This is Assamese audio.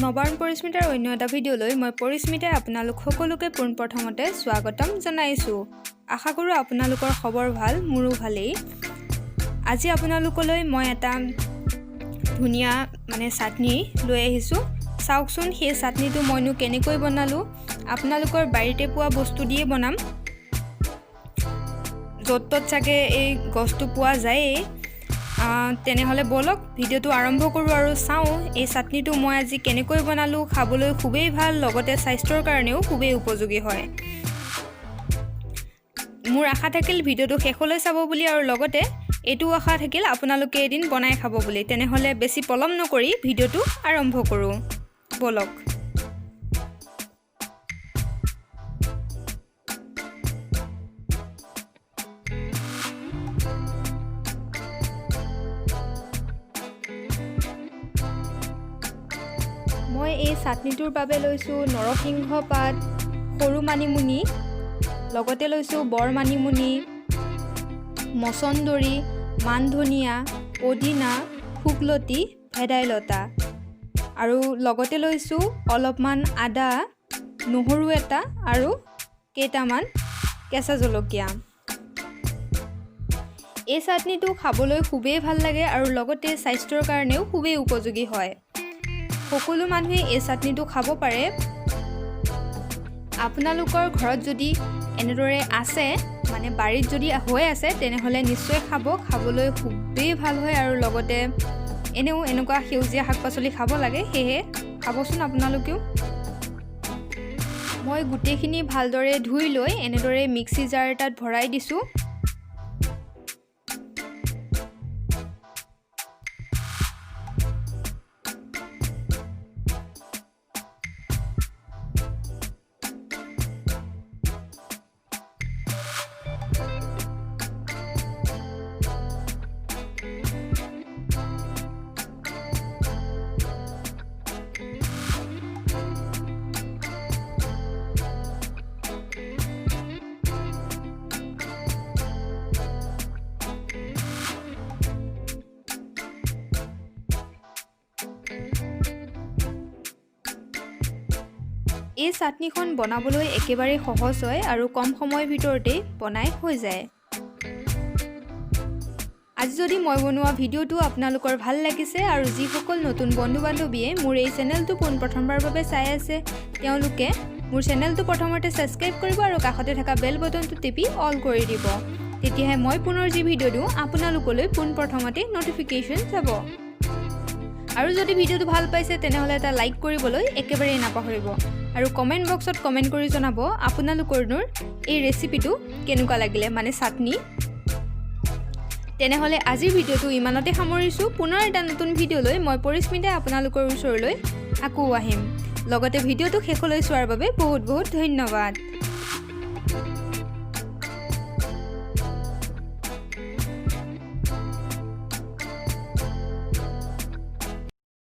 নবাৰণ পৰিস্মিতাৰ অন্য এটা ভিডিঅ'লৈ মই পৰিস্মিতাই আপোনালোক সকলোকে পোনপ্ৰথমতে স্বাগতম জনাইছোঁ। আশা কৰোঁ আপোনালোকৰ খবৰ ভাল, মোৰো ভালেই। আজি আপোনালোকলৈ মই এটা ধুনীয়া চাটনি লৈ আহিছোঁ। চাওকচোন সেই চাটনিটো মইনো কেনেকৈ বনালোঁ। আপোনালোকৰ বাৰীতে পোৱা বস্তু দিয়ে বনাম। য'ত ত'ত চাগে এই গছটো পোৱা যায়েই। তেনেহ'লে বলক ভিডিঅ'টো আৰম্ভ কৰোঁ আৰু চাওঁ এই চাটনিটো মই আজি কেনেকৈ বনালোঁ। খাবলৈ খুবেই ভাল, লগতে স্বাস্থ্যৰ কাৰণেও খুবেই উপযোগী হয়। মোৰ আশা থাকিল ভিডিঅ'টো শেষলৈ চাব বুলি, আৰু লগতে এইটো আশা থাকিল আপোনালোকে এদিন বনাই খাব বুলি। তেনেহ'লে বেছি পলম নকৰি ভিডিঅ'টো আৰম্ভ কৰোঁ বলক। মই এই চাটনিটোৰ বাবে লৈছোঁ নৰসিংহ পাত, সৰু মানিমুনি, লগতে লৈছোঁ বৰ মানিমুনি, মচন্দৰী, মান ধনিয়া, পদিনা, শুকলতি, ভেদাইলতা, আৰু লগতে লৈছোঁ অলপমান আদা, নহৰু এটা আৰু কেইটামান কেঁচা জলকীয়া। এই চাটনিটো খাবলৈ খুবেই ভাল লাগে আৰু লগতে স্বাস্থ্যৰ কাৰণেও খুবেই উপযোগী হয়। সকলো মানুহে এই চাটনিটো খাব পাৰে। আপোনালোকৰ ঘৰত যদি এনেদৰে আছে, বাৰীত যদি হৈ আছে, তেনেহ'লে নিশ্চয় খাবলৈ খুবেই ভাল হয়। আৰু লগতে এনেও এনেকুৱা সেউজীয়া শাক পাচলি খাব লাগে, সেয়েহে খাবচোন আপোনালোকেও। মই গোটেইখিনি ভালদৰে ধুই লৈ এনেদৰে মিক্সি জাৰ এটাত ভৰাই দিছোঁ। এই চাটনিখন বনাবলৈ একেবাৰে সহজ হয় আৰু কম সময়ৰ ভিতৰতেই বনাই হৈ যায়। আজি যদি মই বনোৱা ভিডিঅ'টো আপোনালোকৰ ভাল লাগিছে আৰু যিসকল নতুন বন্ধু বান্ধৱীয়ে মোৰ এই চেনেলটো পোনপ্ৰথমবাৰৰ বাবে চাই আছে, তেওঁলোকে মোৰ চেনেলটো প্ৰথমতে ছাবস্ক্ৰাইব কৰিব আৰু কাষতে থকা বেল বটনটো টিপি অল কৰি দিব। তেতিয়াহে মই পুনৰ যি ভিডিঅ' দিওঁ আপোনালোকলৈ পোনপ্ৰথমতে নটিফিকেশ্যন যাব। আৰু যদি ভিডিঅ'টো ভাল পাইছে তেনেহ'লে এটা লাইক কৰিবলৈ একেবাৰেই নাপাহৰিব। আৰু কমেণ্ট বক্সত কমেণ্ট কৰি জনাব আপোনালোকৰনো এই ৰেচিপিটো কেনেকুৱা লাগিলে, চাটনি। তেনেহ'লে আজিৰ ভিডিঅ'টো ইমানতে সামৰিছোঁ। পুনৰ এটা নতুন ভিডিঅ'লৈ মই পৰিস্মিতাই আপোনালোকৰ ওচৰলৈ আকৌ আহিম। লগতে ভিডিঅ'টো শেষলৈ চোৱাৰ বাবে বহুত বহুত ধন্যবাদ।